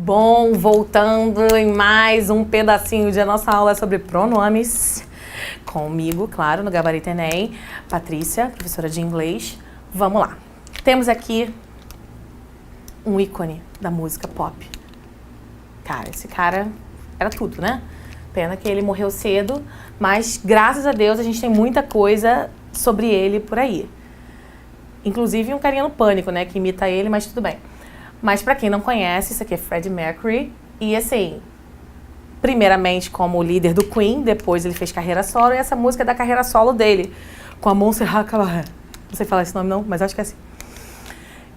Bom, voltando em mais um pedacinho de nossa aula sobre pronomes. Comigo, claro, no Gabarito Enem, Patrícia, professora de inglês. Vamos lá. Temos aqui um ícone da música pop. Cara, esse cara era tudo, né? Pena que ele morreu cedo, mas graças a Deus a gente tem muita coisa sobre ele por aí. Inclusive um carinha no Pânico, né, que imita ele, mas tudo bem. Mas pra quem não conhece, isso aqui é Freddie Mercury. E assim, primeiramente como líder do Queen, depois ele fez carreira solo, e essa música é da carreira solo dele, com a Montserrat Caballé. Não sei falar esse nome não, mas acho que é assim.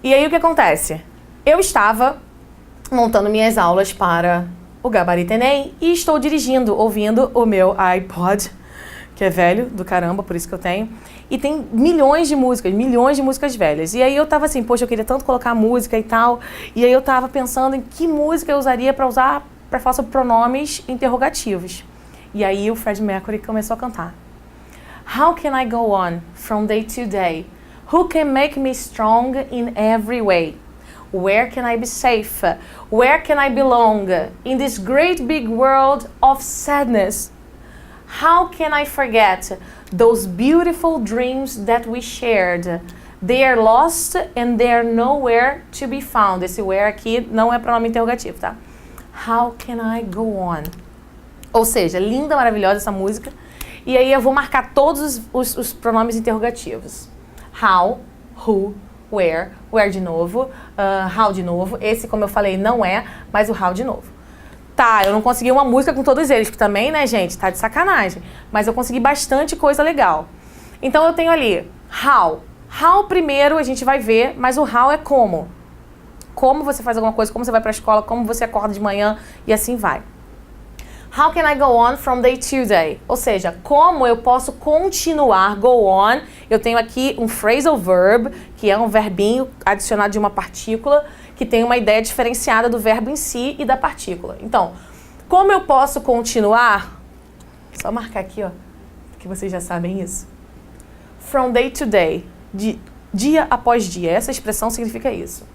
E aí o que acontece? Eu estava montando minhas aulas para o Gabarito Enem e estou dirigindo, ouvindo o meu iPod, que é velho do caramba, por isso que eu tenho. E tem milhões de músicas velhas. E aí eu tava assim, poxa, eu queria tanto colocar música e tal. E aí eu tava pensando em que música eu usaria para falar sobre pronomes interrogativos. E aí o Freddie Mercury começou a cantar. How can I go on from day to day? Who can make me strong in every way? Where can I be safe? Where can I belong? In this great big world of sadness. How can I forget those beautiful dreams that we shared? They are lost and they are nowhere to be found. Esse where aqui não é pronome interrogativo, tá? How can I go on? Ou seja, linda, maravilhosa essa música. E aí eu vou marcar todos os pronomes interrogativos. How, who, where de novo, how de novo. Esse, como eu falei, não é, mas o how de novo. Tá, eu não consegui uma música com todos eles, que também, né, gente, tá de sacanagem. Mas eu consegui bastante coisa legal. Então eu tenho ali, how. How primeiro a gente vai ver, mas o how é como. Como você faz alguma coisa, como você vai pra escola, como você acorda de manhã e assim vai. How can I go on from day to day? Ou seja, como eu posso continuar, go on. Eu tenho aqui um phrasal verb, que é um verbinho adicionado de uma partícula, que tem uma ideia diferenciada do verbo em si e da partícula. Então, como eu posso continuar? Só marcar aqui, ó, que vocês já sabem isso. From day to day, de dia após dia. Essa expressão significa isso.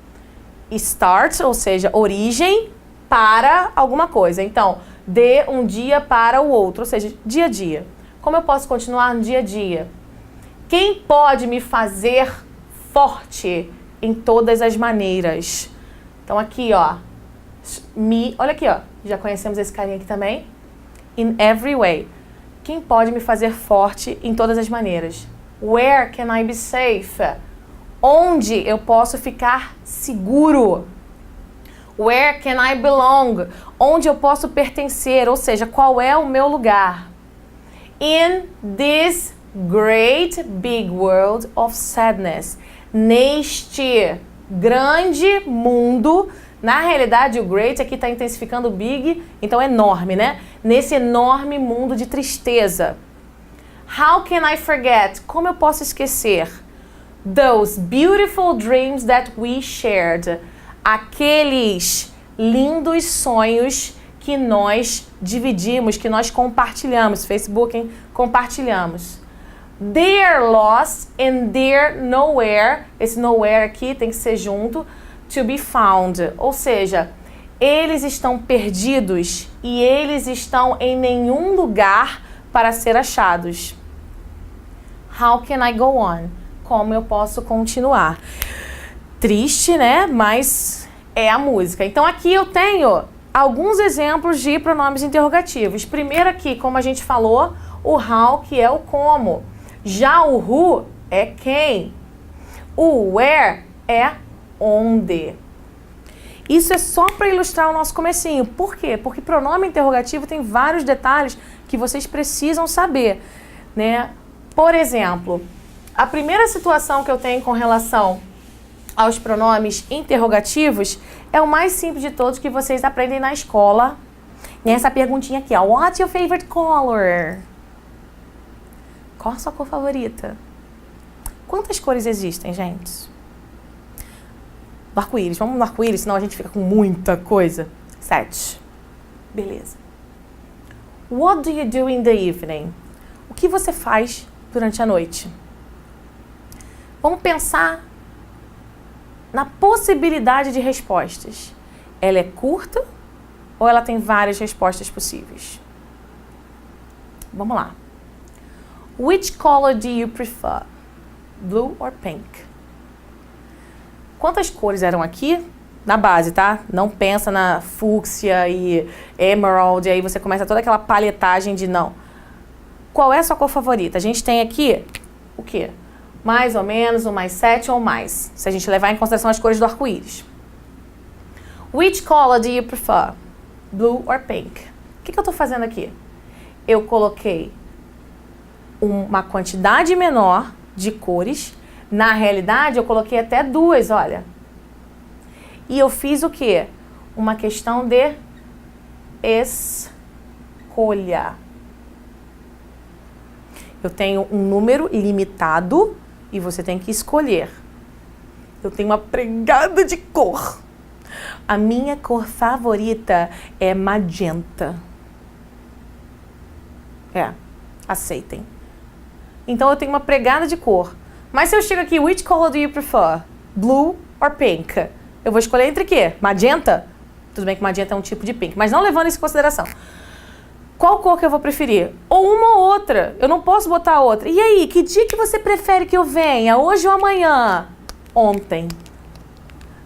Start, ou seja, origem para alguma coisa. Então, de um dia para o outro, ou seja, dia a dia. Como eu posso continuar no dia a dia? Quem pode me fazer forte em todas as maneiras? Então aqui, ó, olha aqui, ó, já conhecemos esse carinha aqui também. In every way. Quem pode me fazer forte em todas as maneiras? Where can I be safe? Onde eu posso ficar seguro? Where can I belong? Onde eu posso pertencer, ou seja, qual é o meu lugar? In this great big world of sadness. Neste grande mundo, na realidade o great aqui está intensificando o big, então enorme, né? Nesse enorme mundo de tristeza. How can I forget? Como eu posso esquecer? Those beautiful dreams that we shared. Aqueles lindos sonhos que nós dividimos, que nós compartilhamos. Facebook, hein? Compartilhamos. They're lost and they're nowhere. Esse nowhere aqui tem que ser junto. To be found. Ou seja, eles estão perdidos e eles estão em nenhum lugar para ser achados. How can I go on? Como eu posso continuar? Triste, né? Mas é a música. Então aqui eu tenho alguns exemplos de pronomes interrogativos. Primeiro aqui, como a gente falou, o how, que é o como. Já o who é quem. O where é onde. Isso é só para ilustrar o nosso comecinho. Por quê? Porque pronome interrogativo tem vários detalhes que vocês precisam saber, né? Por exemplo, a primeira situação que eu tenho com relação aos pronomes interrogativos é o mais simples de todos que vocês aprendem na escola. Nessa perguntinha aqui, ó. What's your favorite color? Qual a sua cor favorita? Quantas cores existem, gente? Do arco-íris. Vamos no arco-íris, senão a gente fica com muita coisa. 7. Beleza. What do you do in the evening? O que você faz durante a noite? Vamos pensar na possibilidade de respostas. ela é curta ou ela tem várias respostas possíveis? Vamos lá. Which color do you prefer? Blue or pink? Quantas cores eram aqui? Na base, tá? Não pensa na fúcsia e emerald, e aí você começa toda aquela paletagem de não. Qual é a sua cor favorita? A gente tem aqui o quê? Mais ou menos, um mais 7 ou mais, se a gente levar em consideração as cores do arco-íris. Which color do you prefer? Blue or pink? O que eu tô fazendo aqui? Eu coloquei uma quantidade menor de cores. Na realidade, eu coloquei até 2, olha. E eu fiz o quê? Uma questão de escolha. Eu tenho um número limitado e você tem que escolher. Eu tenho uma pregada de cor. A minha cor favorita é magenta. Aceitem. Então eu tenho uma pregada de cor. Mas se eu chego aqui, which color do you prefer? Blue or pink? Eu vou escolher entre quê? Magenta? Tudo bem que magenta é um tipo de pink, mas não levando isso em consideração. Qual cor que eu vou preferir? Ou uma ou outra. Eu não posso botar outra. E aí, que dia que você prefere que eu venha? Hoje ou amanhã? Ontem.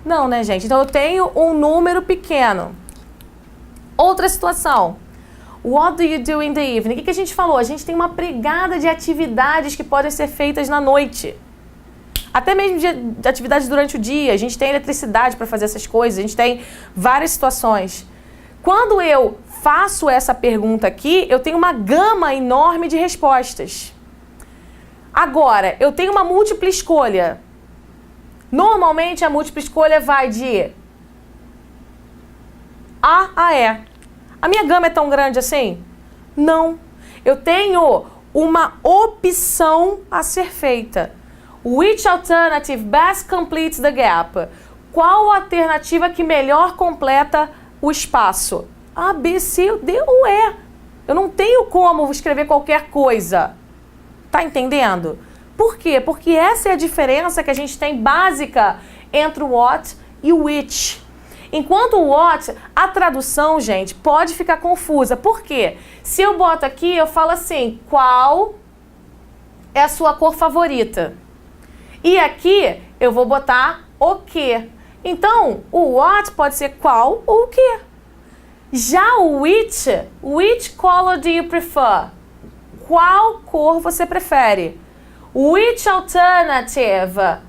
Não, né, gente? Então eu tenho um número pequeno. Outra situação. What do you do in the evening? O que a gente falou? A gente tem uma pregada de atividades que podem ser feitas na noite. Até mesmo de atividades durante o dia. A gente tem eletricidade para fazer essas coisas. A gente tem várias situações. Quando eu faço essa pergunta aqui, eu tenho uma gama enorme de respostas. Agora, eu tenho uma múltipla escolha. Normalmente, a múltipla escolha vai de A a E. A minha gama é tão grande assim? Não. Eu tenho uma opção a ser feita. Which alternative best completes the gap? Qual a alternativa que melhor completa o espaço? A, B, C, D ou E. Eu não tenho como escrever qualquer coisa. Tá entendendo? Por quê? Porque essa é a diferença que a gente tem básica entre o what e o which. Enquanto o what, a tradução, gente, pode ficar confusa. Por quê? Se eu boto aqui, eu falo assim, qual é a sua cor favorita? E aqui eu vou botar o quê? Então, o what pode ser qual ou o quê? Já o which color do you prefer? Qual cor você prefere? Which alternative?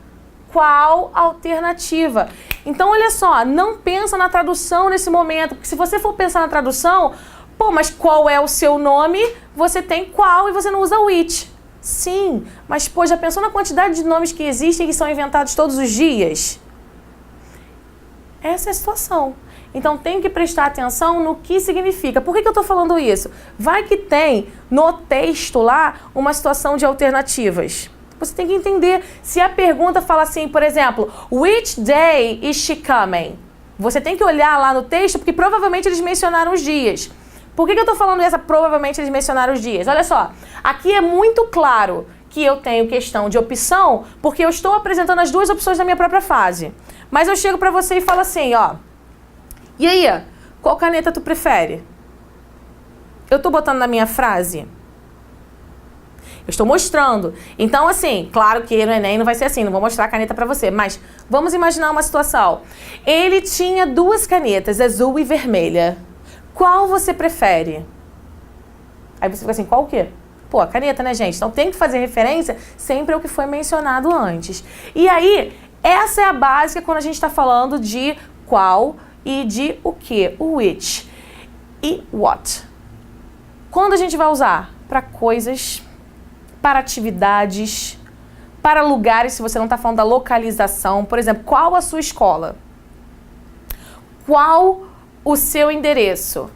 Qual alternativa? Então, olha só, não pensa na tradução nesse momento, porque se você for pensar na tradução, pô, mas qual é o seu nome? Você tem qual e você não usa which. Sim, mas pô, já pensou na quantidade de nomes que existem e que são inventados todos os dias? Essa é a situação. Então tem que prestar atenção no que significa. Por que eu estou falando isso? Vai que tem no texto lá uma situação de alternativas. Você tem que entender. Se a pergunta fala assim, por exemplo, which day is she coming? Você tem que olhar lá no texto, porque provavelmente eles mencionaram os dias. Por que eu estou falando essa? Provavelmente eles mencionaram os dias. Olha só, aqui é muito claro que eu tenho questão de opção, porque eu estou apresentando as duas opções da minha própria frase. Mas eu chego para você e falo assim, ó. E aí, qual caneta tu prefere? Eu estou botando na minha frase? Eu estou mostrando. Então, assim, claro que no Enem não vai ser assim, não vou mostrar a caneta para você, mas vamos imaginar uma situação. Ele tinha duas canetas, azul e vermelha. Qual você prefere? Aí você fica assim, qual o quê? Pô, a caneta, né, gente? Então tem que fazer referência sempre ao que foi mencionado antes. E aí, essa é a básica quando a gente está falando de qual e de o quê? O which e what. Quando a gente vai usar? Para coisas, para atividades, para lugares, se você não está falando da localização. Por exemplo, qual a sua escola? Qual o seu endereço?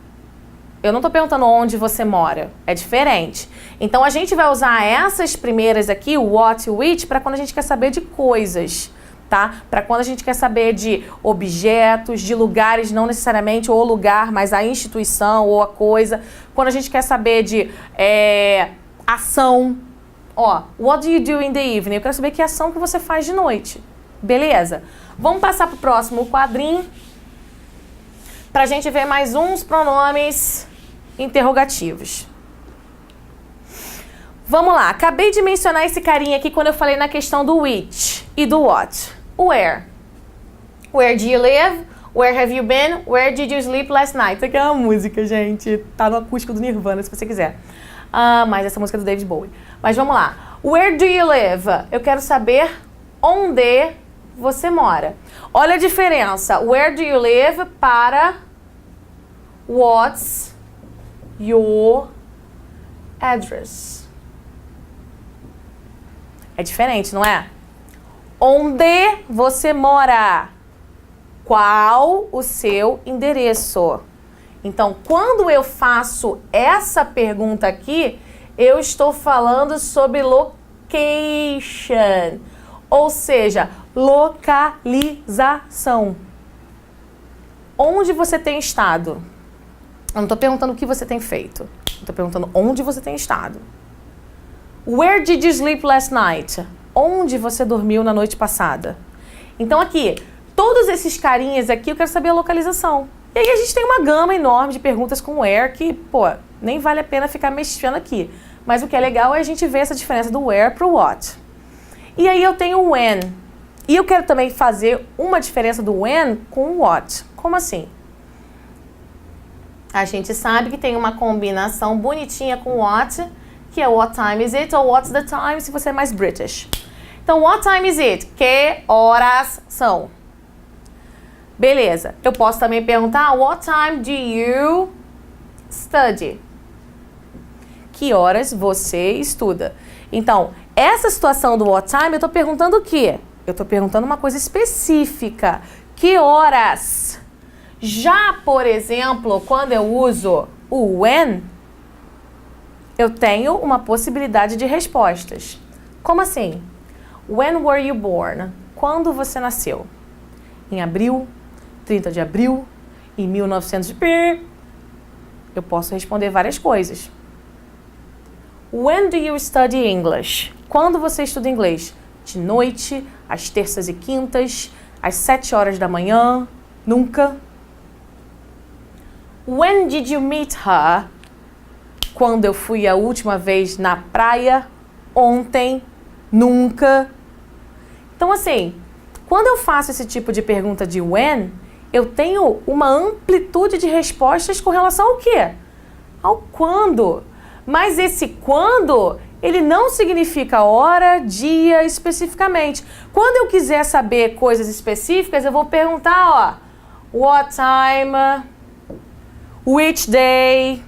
Eu não estou perguntando onde você mora, é diferente. Então a gente vai usar essas primeiras aqui, o what e o which, para quando a gente quer saber de coisas, tá? Para quando a gente quer saber de objetos, de lugares, não necessariamente o lugar, mas a instituição ou a coisa. Quando a gente quer saber de ação, ó, what do you do in the evening? Eu quero saber que ação que você faz de noite, beleza? Vamos passar para o próximo quadrinho. pra gente ver mais uns pronomes interrogativos. Vamos lá, acabei de mencionar esse carinha aqui quando eu falei na questão do which e do what. Where. Where do you live? Where have you been? Where did you sleep last night? Isso aqui é uma música, gente. Tá no acústico do Nirvana, se você quiser. Mas essa música é do David Bowie. Mas vamos lá. Where do you live? Eu quero saber onde você mora. Olha a diferença. Where do you live para what's your address? É diferente, não é? Onde você mora? Qual o seu endereço? Então, quando eu faço essa pergunta aqui, eu estou falando sobre location, ou seja, localização. Onde você tem estado? Eu não estou perguntando o que você tem feito. Estou perguntando onde você tem estado. Where did you sleep last night? Onde você dormiu na noite passada? Então aqui, todos esses carinhas aqui, eu quero saber a localização. E aí a gente tem uma gama enorme de perguntas com where que, pô, nem vale a pena ficar mexendo aqui. Mas o que é legal é a gente ver essa diferença do where pro what. E aí eu tenho o when. E eu quero também fazer uma diferença do when com o what. Como assim? A gente sabe que tem uma combinação bonitinha com what, que é what time is it ou what's the time, se você é mais British. Então, what time is it? Que horas são? Beleza. Eu posso também perguntar, what time do you study? Que horas você estuda? Então, essa situação do what time, eu estou perguntando o quê? Eu estou perguntando uma coisa específica. Que horas? Já, por exemplo, quando eu uso o when, eu tenho uma possibilidade de respostas. Como assim? When were you born? Quando você nasceu? Em abril, 30 de abril, em 1900... Eu posso responder várias coisas. When do you study English? Quando você estuda inglês? De noite, às terças e quintas, às 7 horas da manhã, nunca. When did you meet her? Quando eu fui a última vez na praia? Ontem, nunca. Então, assim, quando eu faço esse tipo de pergunta de when, eu tenho uma amplitude de respostas com relação ao quê? Ao quando. Mas esse quando, ele não significa hora, dia, especificamente. Quando eu quiser saber coisas específicas, eu vou perguntar, ó, what time, which day,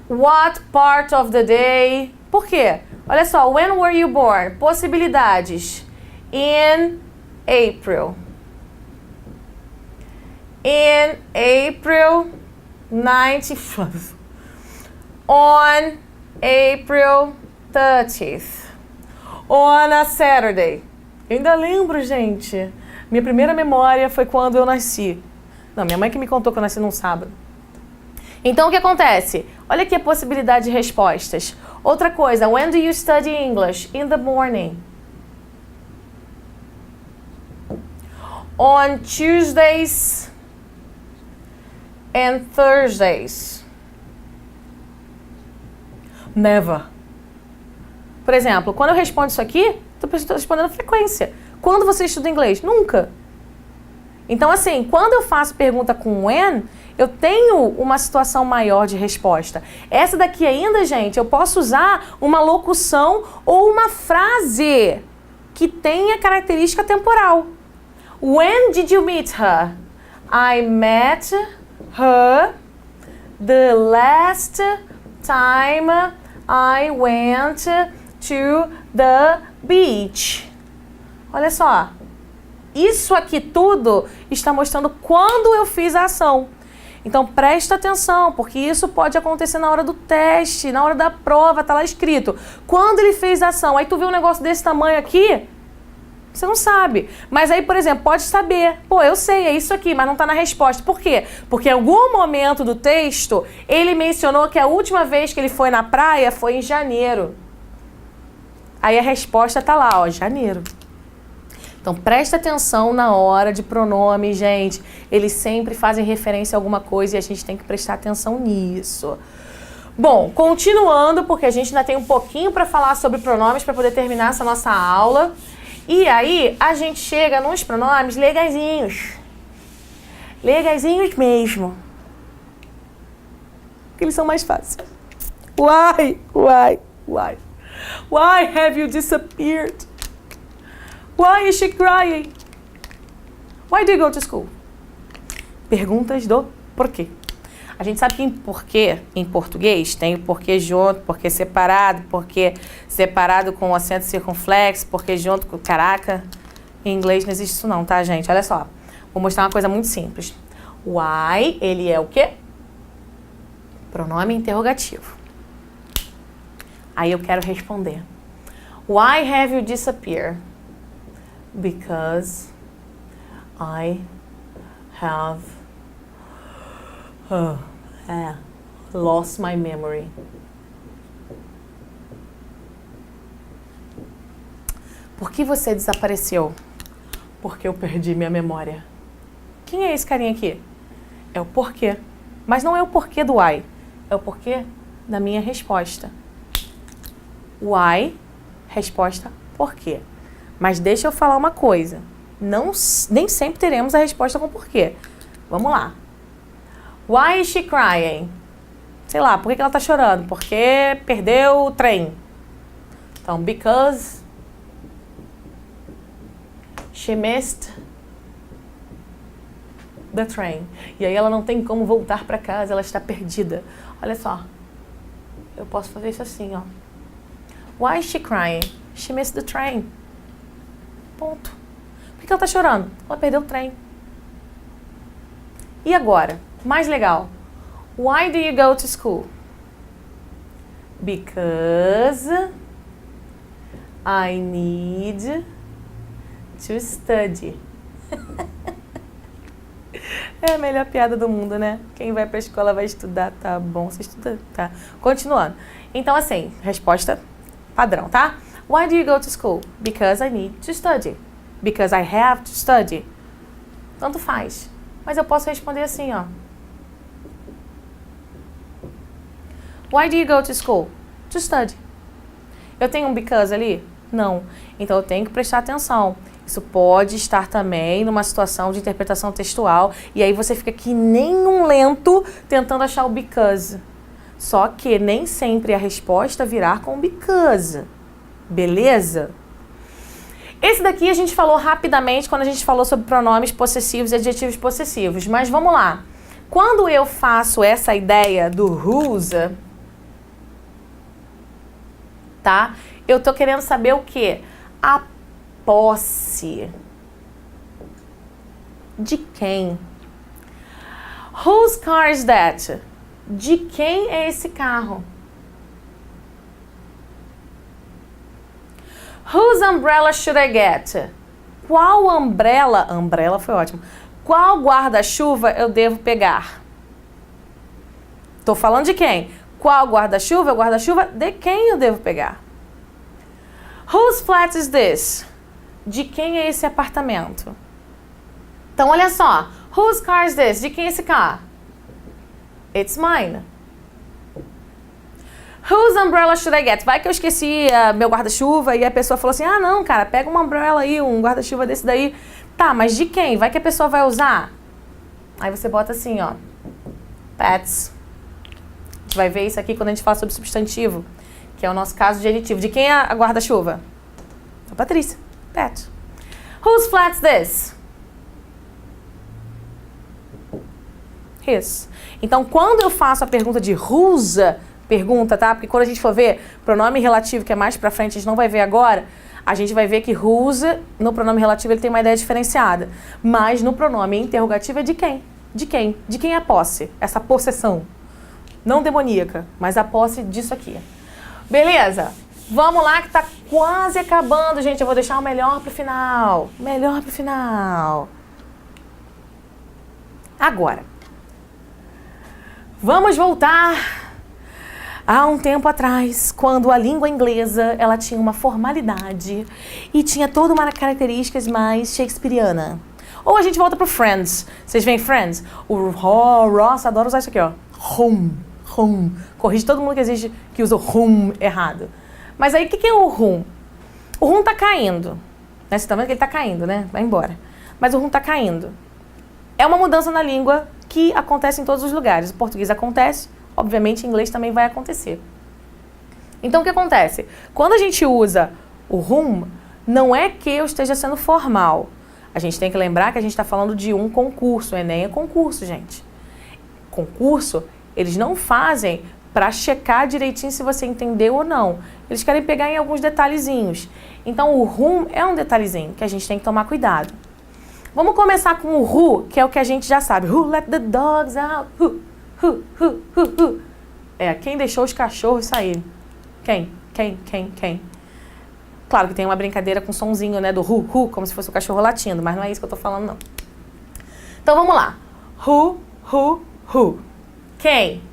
what part of the day. Por quê? Olha só, when were you born? Possibilidades. In April. In April 95. On April 30th. On a Saturday. Eu ainda lembro, gente. Minha primeira memória foi quando eu nasci. Não, minha mãe que me contou que eu nasci num sábado. Então, o que acontece? Olha aqui a possibilidade de respostas. Outra coisa, when do you study English? In the morning. On Tuesdays and Thursdays. Never. Por exemplo, quando eu respondo isso aqui, estou respondendo frequência. Quando você estuda inglês? Nunca. Então, assim, quando eu faço pergunta com when, eu tenho uma situação maior de resposta. Essa daqui ainda, gente, eu posso usar uma locução ou uma frase que tenha característica temporal. When did you meet her? I met her the last time I went to the beach. Olha só. Isso aqui tudo está mostrando quando eu fiz a ação. Então, presta atenção, porque isso pode acontecer na hora do teste, na hora da prova, tá lá escrito. Quando ele fez a ação, aí tu vê um negócio desse tamanho aqui, você não sabe. Mas aí, por exemplo, pode saber. Pô, eu sei, é isso aqui, mas não tá na resposta. Por quê? Porque em algum momento do texto, ele mencionou que a última vez que ele foi na praia foi em janeiro. Aí a resposta tá lá, ó, janeiro. Então, presta atenção na hora de pronome, gente. Eles sempre fazem referência a alguma coisa e a gente tem que prestar atenção nisso. Bom, continuando, porque a gente ainda tem um pouquinho para falar sobre pronomes para poder terminar essa nossa aula. E aí, a gente chega nos pronomes legaisinhos. Legaisinhos mesmo. Porque eles são mais fáceis. Why? Why have you disappeared? Why is she crying? Why do you go to school? Perguntas do porquê. A gente sabe que em porquê, em português, tem o porquê junto, porquê separado com acento circunflexo, porquê junto com... Caraca, em inglês não existe isso não, tá, gente? Olha só, vou mostrar uma coisa muito simples. Why, ele é o quê? Pronome interrogativo. Aí eu quero responder. Why have you disappeared? Because I have lost my memory. Por que você desapareceu? Porque eu perdi minha memória. Quem é esse carinha aqui? É o porquê. Mas não é o porquê do why. É o porquê da minha resposta. Why, resposta por quê. Mas deixa eu falar uma coisa. Nem sempre teremos a resposta com porquê. Vamos lá. Why is she crying? Sei lá, por que ela tá chorando? Porque perdeu o trem. Então, because she missed the train. E aí ela não tem como voltar para casa, ela está perdida. Olha só. Eu posso fazer isso assim, ó. Why is she crying? She missed the train. Ponto. Por que ela tá chorando? Ela perdeu o trem. E agora? Mais legal. Why do you go to school? Because I need to study. É a melhor piada do mundo, né? Quem vai pra escola vai estudar, tá bom, você estuda, tá. Continuando. Então, assim, resposta padrão, tá? Why do you go to school? Because I need to study. Because I have to study. Tanto faz. Mas eu posso responder assim, ó. Why do you go to school? To study. Eu tenho um because ali? Não. Então eu tenho que prestar atenção. Isso pode estar também numa situação de interpretação textual. E aí você fica que nem um lento tentando achar o because. Só que nem sempre a resposta virá com because. Beleza? Esse daqui a gente falou rapidamente quando a gente falou sobre pronomes possessivos e adjetivos possessivos. Mas vamos lá. Quando eu faço essa ideia do whose, tá? Eu tô querendo saber o quê? A posse. De quem? Whose car is that? De quem é esse carro? Whose umbrella should I get? Qual umbrella? Umbrella foi ótimo. Qual guarda-chuva eu devo pegar? Tô falando de quem? Qual guarda-chuva? O guarda-chuva de quem eu devo pegar? Whose flat is this? De quem é esse apartamento? Então, olha só. Whose car is this? De quem é esse carro? It's mine. Whose umbrella should I get? Vai que eu esqueci meu guarda-chuva e a pessoa falou assim, ah, não, cara, pega uma umbrella aí, um guarda-chuva desse daí. Tá, mas de quem? Vai que a pessoa vai usar? Aí você bota assim, ó. Pat's. A gente vai ver isso aqui quando a gente fala sobre substantivo, que é o nosso caso de adjetivo. De quem é a guarda-chuva? A Patrícia. Pat. Whose flat's this? His. Então, quando eu faço a pergunta de whose, pergunta, tá? Porque quando a gente for ver pronome relativo, que é mais pra frente, a gente não vai ver agora, a gente vai ver que whose, no pronome relativo, ele tem uma ideia diferenciada. Mas no pronome interrogativo é de quem? De quem? De quem é a posse? Essa possessão. Não demoníaca, mas a posse disso aqui. Beleza? Vamos lá que tá quase acabando, gente. Eu vou deixar o melhor pro final. Melhor pro final. Agora, vamos voltar Há um tempo atrás, quando a língua inglesa ela tinha uma formalidade e tinha toda uma características mais shakespeariana. Ou a gente volta pro Friends. Vocês veem Friends? O Ross adora usar isso aqui, ó. Hum. Corrige todo mundo que usa o hum errado. Mas aí, o que é o hum? O hum tá caindo. Né? Você tá vendo que ele tá caindo, né? Vai embora. Mas o hum tá caindo. É uma mudança na língua que acontece em todos os lugares. O português acontece, obviamente em inglês também vai acontecer. Então o que acontece? Quando a gente usa o hum, não é que eu esteja sendo formal. A gente tem que lembrar que a gente está falando de um concurso. O Enem é concurso, gente. Concurso, eles não fazem para checar direitinho se você entendeu ou não. Eles querem pegar em alguns detalhezinhos. Então o hum é um detalhezinho que a gente tem que tomar cuidado. Vamos começar com o who, que é o que a gente já sabe. Who let the dogs out? Who. É, quem deixou os cachorros saírem? Quem? Claro que tem uma brincadeira com sonzinho, né, do who, como se fosse o cachorro latindo, mas não é isso que eu tô falando, não. Então, vamos lá. Who. Quem?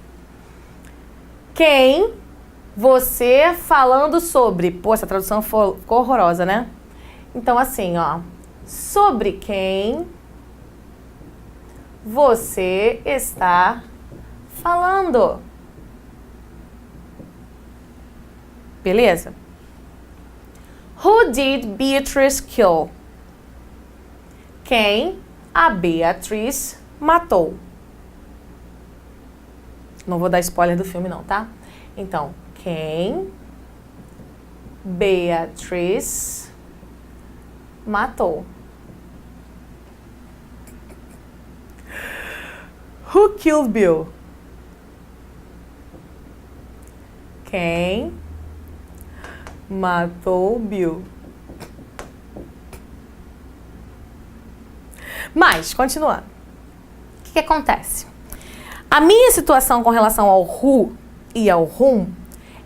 Quem você falando sobre... Pô, essa tradução ficou horrorosa, né? Então, assim, ó. Sobre quem você está falando. Beleza? Who did Beatrice kill? Quem a Beatriz matou? Não vou dar spoiler do filme não, tá? Então, quem Beatriz matou? Who killed Bill? Quem matou Bill? Mas, continuando. O que acontece? A minha situação com relação ao who e ao whom,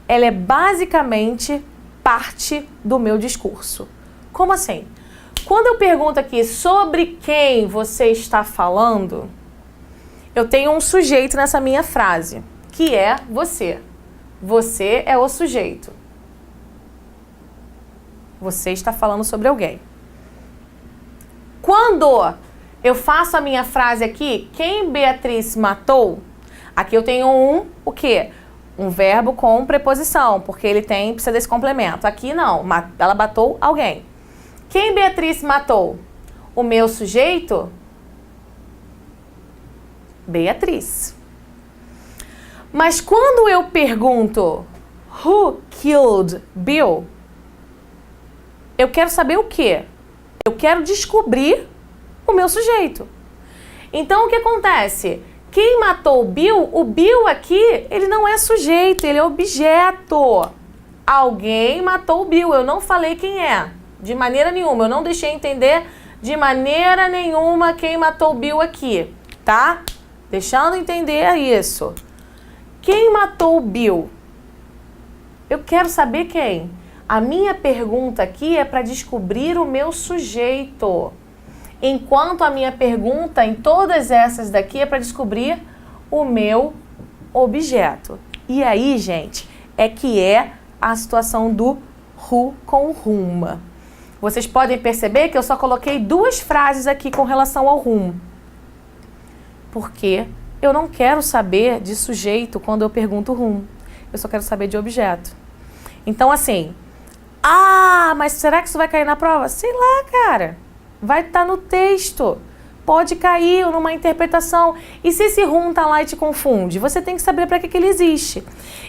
ela é basicamente parte do meu discurso. Como assim? Quando eu pergunto aqui sobre quem você está falando, eu tenho um sujeito nessa minha frase, que é você. Você é o sujeito. Você está falando sobre alguém. Quando eu faço a minha frase aqui, quem Beatriz matou? Aqui eu tenho o quê? Um verbo com preposição, porque ele precisa desse complemento. Aqui não, ela matou alguém. Quem Beatriz matou? O meu sujeito? Beatriz. Mas quando eu pergunto Who killed Bill? Eu quero saber o quê? Eu quero descobrir o meu sujeito. Então o que acontece? Quem matou o Bill aqui, ele não é sujeito, ele é objeto. Alguém matou o Bill, eu não falei quem é, de maneira nenhuma. Eu não deixei entender de maneira nenhuma quem matou o Bill aqui, tá? Deixando entender isso. Quem matou o Bill? Eu quero saber quem. A minha pergunta aqui é para descobrir o meu sujeito. Enquanto a minha pergunta em todas essas daqui é para descobrir o meu objeto. E aí, gente, é que é a situação do who com whom. Vocês podem perceber que eu só coloquei duas frases aqui com relação ao whom. Porque eu não quero saber de sujeito quando eu pergunto whom. Eu só quero saber de objeto. Então, assim, mas será que isso vai cair na prova? Sei lá, cara. Vai estar no texto. Pode cair numa interpretação. E se esse whom tá lá e te confunde? Você tem que saber para que ele existe.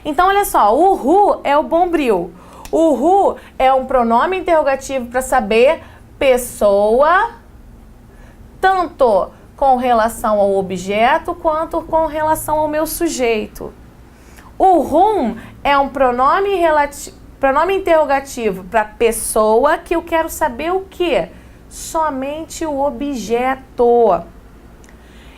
Então, olha só. O who é o bombril. O who é um pronome interrogativo para saber pessoa, tanto com relação ao objeto quanto com relação ao meu sujeito. O whom é um pronome interrogativo para pessoa que eu quero saber o quê? Somente o objeto.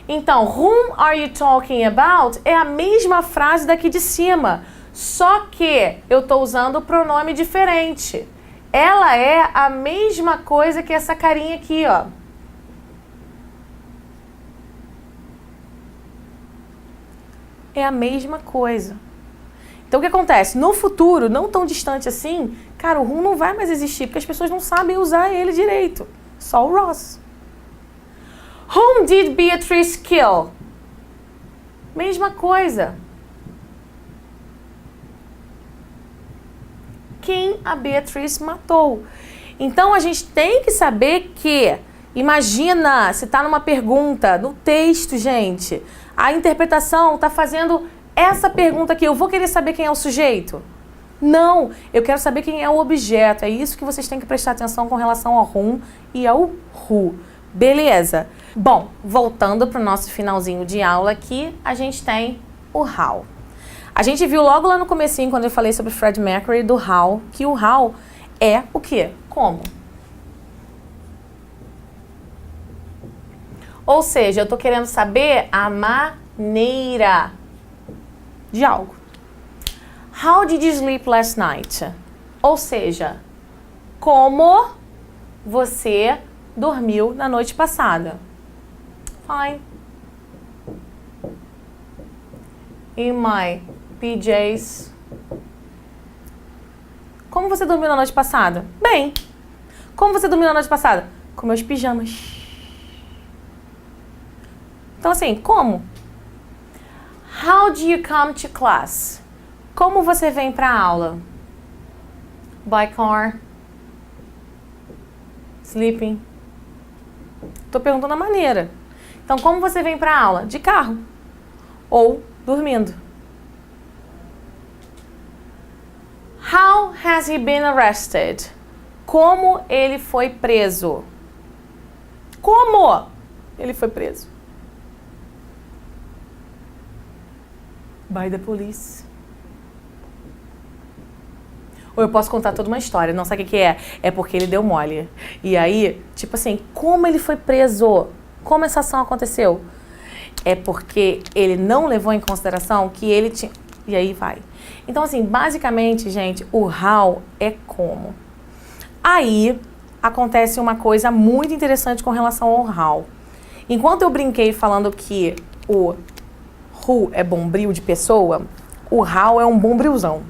Então, whom are you talking about? É a mesma frase daqui de cima, só que eu estou usando o pronome diferente. Ela é a mesma coisa que essa carinha aqui, ó. É a mesma coisa. Então, o que acontece? No futuro, não tão distante assim, cara, o Who não vai mais existir, porque as pessoas não sabem usar ele direito. Só o Ross. Whom did Beatrice kill? Mesma coisa. Quem a Beatrice matou? Então, a gente tem que saber que, imagina, se está numa pergunta, no texto, gente, a interpretação está fazendo essa pergunta aqui. Eu vou querer saber quem é o sujeito? Não, eu quero saber quem é o objeto. É isso que vocês têm que prestar atenção com relação ao whom e ao who. Beleza? Bom, voltando para o nosso finalzinho de aula aqui, a gente tem o how. A gente viu logo lá no comecinho, quando eu falei sobre Fred Mercury, do how, que o how é o quê? Como? Ou seja, eu estou querendo saber a maneira de algo. How did you sleep last night? Ou seja, como você dormiu na noite passada? Fine. In my PJs. Como você dormiu na noite passada? Bem. Como você dormiu na noite passada? Com meus pijamas. Então, assim, como? How do you come to class? Como você vem para a aula? By car. Sleeping. Tô perguntando a maneira. Então, como você vem para a aula? De carro. Ou dormindo. How has he been arrested? Como ele foi preso? Como ele foi preso? By the police. Ou eu posso contar toda uma história. Não sabe o que é? É porque ele deu mole. E aí, tipo assim, como ele foi preso? Como essa ação aconteceu? É porque ele não levou em consideração que ele tinha... E aí vai. Então, assim, basicamente, gente, o how é como. Aí, acontece uma coisa muito interessante com relação ao how. Enquanto eu brinquei falando que o who é bombril de pessoa, o how é um bombrilzão.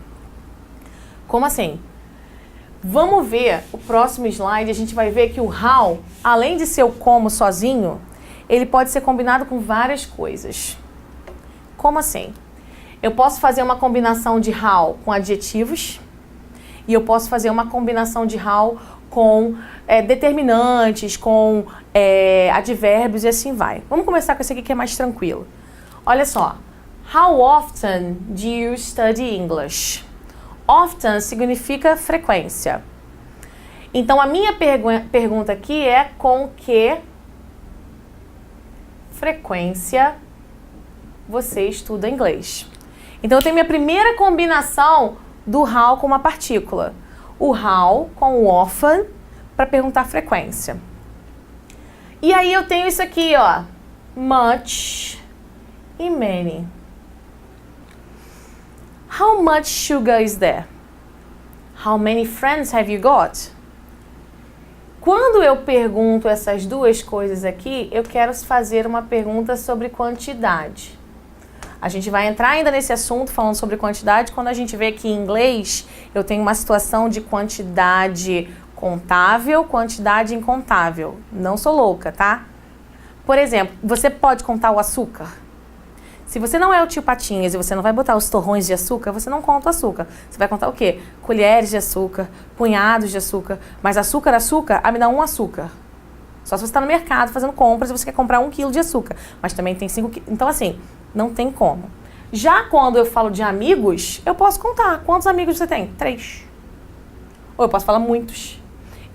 Como assim? Vamos ver o próximo slide, a gente vai ver que o how, além de ser o como sozinho, ele pode ser combinado com várias coisas. Como assim? Eu posso fazer uma combinação de how com adjetivos e eu posso fazer uma combinação de how com determinantes, com advérbios e assim vai. Vamos começar com esse aqui que é mais tranquilo. Olha só. How often do you study English? Often significa frequência. Então, a minha pergunta aqui é com que frequência você estuda inglês? Então, eu tenho minha primeira combinação do how com uma partícula. O how com o often para perguntar frequência. E aí eu tenho isso aqui, ó. Much e many. How much sugar is there? How many friends have you got? Quando eu pergunto essas duas coisas aqui, eu quero fazer uma pergunta sobre quantidade. A gente vai entrar ainda nesse assunto falando sobre quantidade quando a gente vê que em inglês eu tenho uma situação de quantidade contável, quantidade incontável. Não sou louca, tá? Por exemplo, você pode contar o açúcar? Se você não é o tio Patinhas e você não vai botar os torrões de açúcar, você não conta o açúcar. Você vai contar o quê? Colheres de açúcar, punhados de açúcar. Mas açúcar, me dá um açúcar. Só se você está no mercado fazendo compras e você quer comprar 1 quilo de açúcar. Mas também tem 5 quilos. Então, assim, não tem como. Já quando eu falo de amigos, eu posso contar. Quantos amigos você tem? 3. Ou eu posso falar muitos.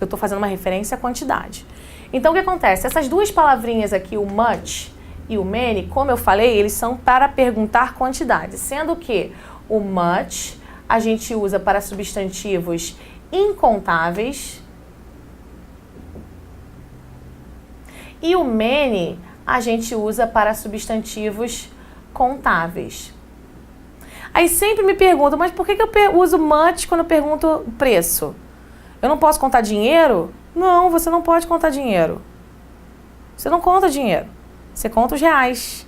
Eu estou fazendo uma referência à quantidade. Então, o que acontece? Essas duas palavrinhas aqui, o much e o many, como eu falei, eles são para perguntar quantidade. Sendo que o much a gente usa para substantivos incontáveis. E o many a gente usa para substantivos contáveis. Aí sempre me perguntam, mas por que eu uso much quando eu pergunto preço? Eu não posso contar dinheiro? Não, você não pode contar dinheiro. Você não conta dinheiro. Você conta os reais,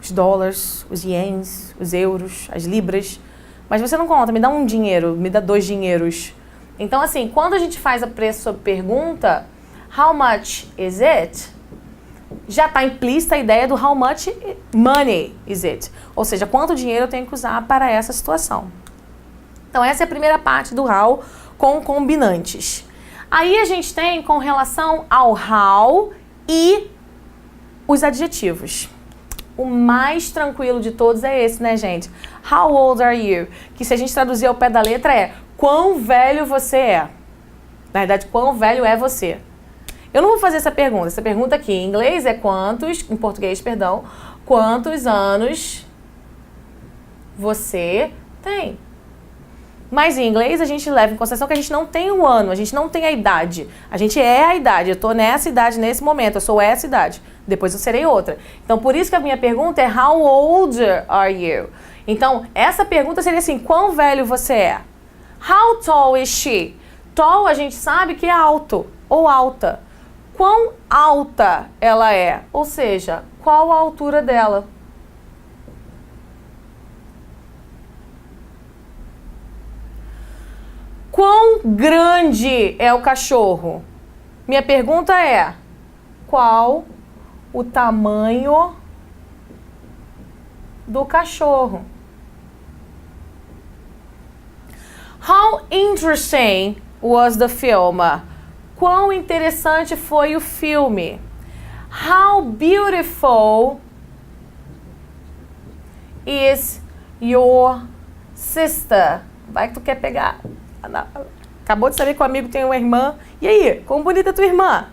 os dólares, os ienes, os euros, as libras. Mas você não conta, me dá um dinheiro, me dá 2 dinheiros. Então, assim, quando a gente faz a preço sob pergunta, how much is it? Já está implícita a ideia do how much money is it? Ou seja, quanto dinheiro eu tenho que usar para essa situação. Então, essa é a primeira parte do how com combinantes. Aí a gente tem com relação ao how e os adjetivos. O mais tranquilo de todos é esse, né, gente? How old are you? Que se a gente traduzir ao pé da letra é quão velho você é. Na verdade, quão velho é você? Eu não vou fazer essa pergunta. Essa pergunta aqui em inglês é quantos, em português, perdão, quantos anos você tem? Mas em inglês a gente leva em consideração que a gente não tem o ano, a gente não tem a idade. A gente é a idade, eu tô nessa idade nesse momento, eu sou essa idade. Depois eu serei outra. Então por isso que a minha pergunta é how old are you? Então essa pergunta seria assim, quão velho você é? How tall is she? Tall a gente sabe que é alto ou alta. Quão alta ela é? Ou seja, qual a altura dela? Quão grande é o cachorro? Minha pergunta é, qual o tamanho do cachorro? How interesting was the film? Quão interessante foi o filme? How beautiful is your sister? Vai que tu quer pegar. Acabou de saber que o amigo tem uma irmã. E aí, como bonita é tua irmã?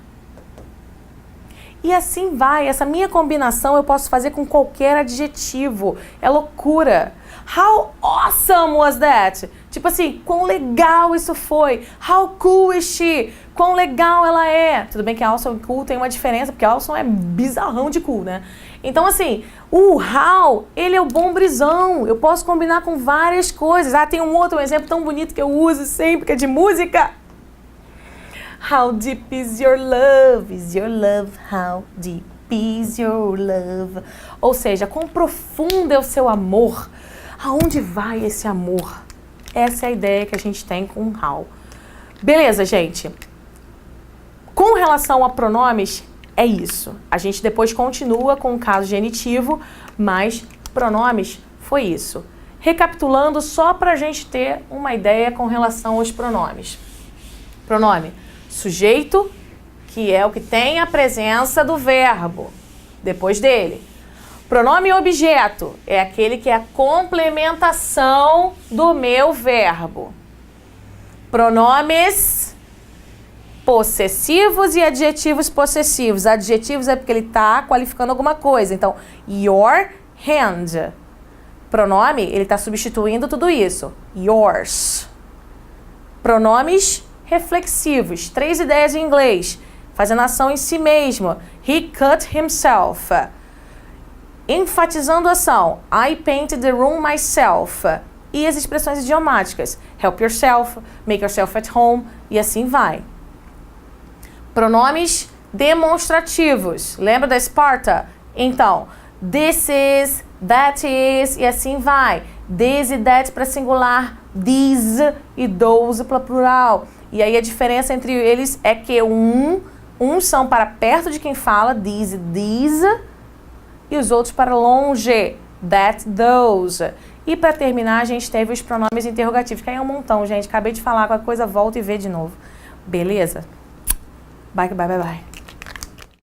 E assim vai. Essa minha combinação eu posso fazer com qualquer adjetivo. É loucura. How awesome was that? Tipo assim, quão legal isso foi. How cool is she? Quão legal ela é. Tudo bem que awesome e cool tem uma diferença, porque awesome é bizarrão de cool, né? Então assim, o how, ele é o bom brisão. Eu posso combinar com várias coisas. Ah, tem um outro exemplo tão bonito que eu uso sempre, que é de música. How deep is your love? Is your love? How deep is your love? Ou seja, quão profundo é o seu amor? Aonde vai esse amor? Essa é a ideia que a gente tem com o how. Beleza, gente? Com relação a pronomes, é isso. A gente depois continua com o caso genitivo, mas pronomes foi isso. Recapitulando, só para a gente ter uma ideia com relação aos pronomes. Pronome sujeito, que é o que tem a presença do verbo depois dele. Pronome objeto é aquele que é a complementação do meu verbo. Pronomes possessivos e adjetivos possessivos. Adjetivos é porque ele está qualificando alguma coisa. Então, your hand. Pronome, ele está substituindo tudo isso. Yours. Pronomes reflexivos. 3 ideias em inglês. Fazendo ação em si mesmo. He cut himself. Enfatizando a ação. I painted the room myself. E as expressões idiomáticas. Help yourself, make yourself at home e assim vai. Pronomes demonstrativos. Lembra da Esparta? Então, this is, that is e assim vai. This e that para singular, these e those para plural. E aí a diferença entre eles é que uns são para perto de quem fala, these e these, e os outros para longe, that, those. E para terminar, a gente teve os pronomes interrogativos, que aí é um montão, gente. Acabei de falar, qualquer coisa, volta e vê de novo. Beleza? Bye, bye, bye, bye.